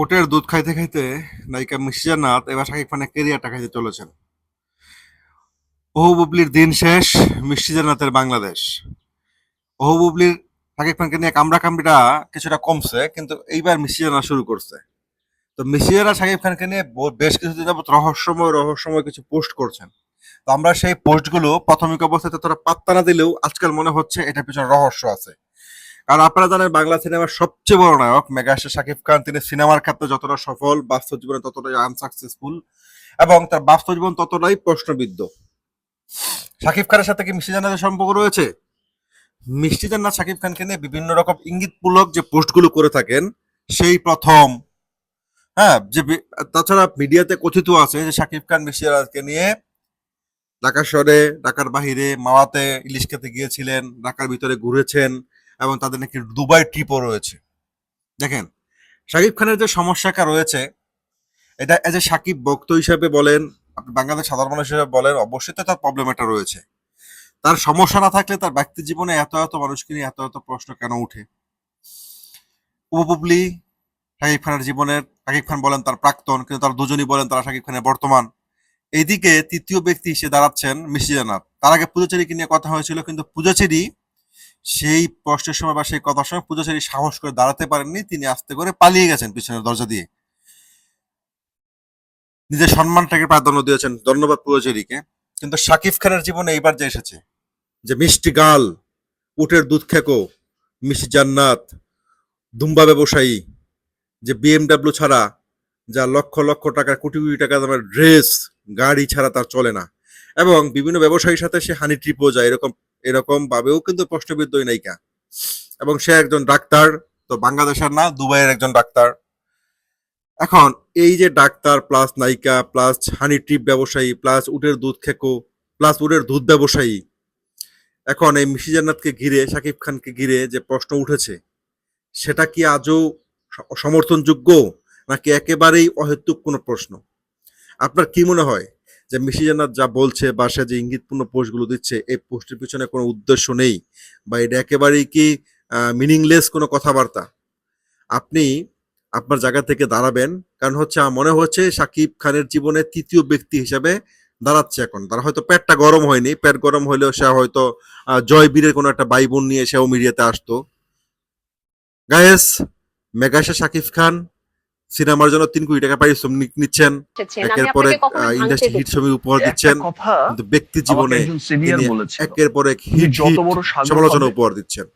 ওটের দুধ খাইতে খাইতে নায়িকা মিষ্টি জান্নাত এবার শাকিব খানের কেরিয়ারটা খাইতে চলেছেন। ওহু বুবলির দিন শেষ, মিষ্টি জান্নাতের বাংলাদেশ। ওহু বুবলির শাকিব খানকে নিয়ে কামড়াকামড়িটা কিছুটা কমছে, কিন্তু এইবার মিষ্টি জান্নাত শুরু করছে। তো মিষ্টি জান্নাত শাকিব খানকে নিয়ে বেশ কিছুদিন যাবত রহস্যময় কিছু পোস্ট করছেন। তো আমরা সেই পোস্টগুলো প্রাথমিক অবস্থায় ততটা পাত্তা না দিলেও আজকাল মনে হচ্ছে এটার পিছনে রহস্য আছে। কারণ আপনারা জানেন বাংলা সিনেমার সবচেয়ে বড় নায়ক মেগাস্টার শাকিব খান, তিনি সিনেমার ক্ষেত্রে যতটা সফল, বাস্তব জীবনে ততটাই আনসাকসেসফুল এবং তার বাস্তব জীবন ততটাই প্রশ্নবিদ্ধ। শাকিব খানের সাথে কি মিষ্টি জান্নাতের সম্পর্ক রয়েছে? মিষ্টি জান্নাত শাকিব খানকে নিয়ে বিভিন্ন রকম ইঙ্গিতমূলক যে পোস্টগুলো করে থাকেন সেই প্রথম। হ্যাঁ, তাছাড়া মিডিয়াতে কথিত আছে যে শাকিব খান মিষ্টি জান্নাতকে নিয়ে ঢাকা শহরে, ঢাকার বাহিরে, মাওয়াতে ইলিশ খেতে গিয়েছিলেন, ঢাকার ভিতরে ঘুরেছেন এবং তাদের নাকি দুবাই ট্রিপও রয়েছে। দেখেন, শাকিব খানের যে সমস্যাটা রয়েছে, এটা এজ এ সাকিব ভক্ত হিসাবে বলেন, আপনি বাংলাদেশ সাধারণ মানুষ হিসেবে বলেন, অবশ্যই তো তার প্রবলেম একটা রয়েছে। তার সমস্যা না থাকলে তার ব্যক্তি জীবনে এত মানুষকে নিয়ে এত প্রশ্ন কেন উঠে? উপবুবলি শাকিব খানের জীবনের, শাকিব খান বলেন তার প্রাক্তন, কিন্তু তারা দুজনই বলেন তারা শাকিব খানের বর্তমান। এইদিকে তৃতীয় ব্যক্তি হিসেবে দাঁড়াচ্ছেন মিষ্টি জান্নাত। তার আগে পূজাচেরিকে নিয়ে কথা হয়েছিল, কিন্তু পূজাচেরি সেই প্রশ্নের সময় বা সেই কথার সময় পূজাচেরি সাহস করে দাঁড়াতে পারেননি, তিনি আস্তে করে পালিয়ে গেছেন পিছনের দরজা দিয়ে। নিজের সম্মানটাকে প্রাধান্য দিয়েছেন, ধন্যবাদ পূজাচেরিকে। কিন্তু শাকিব খানের জীবনে এইবার যে এসেছে, যে মিষ্টি গাল, উটের দুধ খেকো মিষ্টি জান্নাত, দুম্বা ব্যবসায়ী, যে বিএমডাব্লিউ ছাড়া, যা লক্ষ লক্ষ টাকা, কোটি টাকা দামের ড্রেস, গাড়ি ছাড়া তার চলে না, এবং বিভিন্ন ব্যবসায়ীর সাথে সে হানি ট্রিপও যায়, এরকম এরকম ভাবেও কিন্তু প্রশ্নবিদ্ধ এই নায়িকা। এবং সে একজন ডাক্তার, তো বাংলাদেশের না, দুবাইয়ের একজন ডাক্তার। এখন এই যে ডাক্তার প্লাস নায়িকা প্লাস হানি ট্রিপ ব্যবসায়ী প্লাস উটের দুধ খেকো প্লাস উটের দুধ ব্যবসায়ী, এখন এই মিষ্টি জান্নাতকে ঘিরে, শাকিব খানকে ঘিরে যে প্রশ্ন উঠেছে, সেটা কি আজও সমর্থনযোগ্য, নাকি একেবারেই অহেতুক কোনো প্রশ্ন? আপনার কি মনে হয় যে মিষ্টি জান্নাত যা বলছে বা সে যে ইঙ্গিতপূর্ণ পোস্টগুলো দিচ্ছে, এই পোস্টের পিছনে কোনো উদ্দেশ্য নেই, বা এটা একেবারেই কি মিনিংলেস কোনো কথাবার্তা? আপনি আপনার জায়গা থেকে দাঁড়াবেন, কারণ হচ্ছে আমার মনে হচ্ছে শাকিব খানের জীবনে তৃতীয় ব্যক্তি হিসেবে দাঁড়াচ্ছে এখন। তার হয়তো পেটটা গরম হয়নি, পেট গরম হইলেও সে হয়তো জয়বীরের কোনো একটা ভাই বোন নিয়ে সেও মিডিয়াতে আসতো। গায়েস, মেগাস্টার শাকিব খান সিনেমার জন্য 3 কোটি টাকা পারিশ্রমিক নিচ্ছেন, একের পর এক ইন্ডাস্ট্রি হিট ছবি উপহার দিচ্ছেন, কিন্তু ব্যক্তি জীবনে তিনি একের পর এক হিট সমালোচনা উপহার দিচ্ছেন।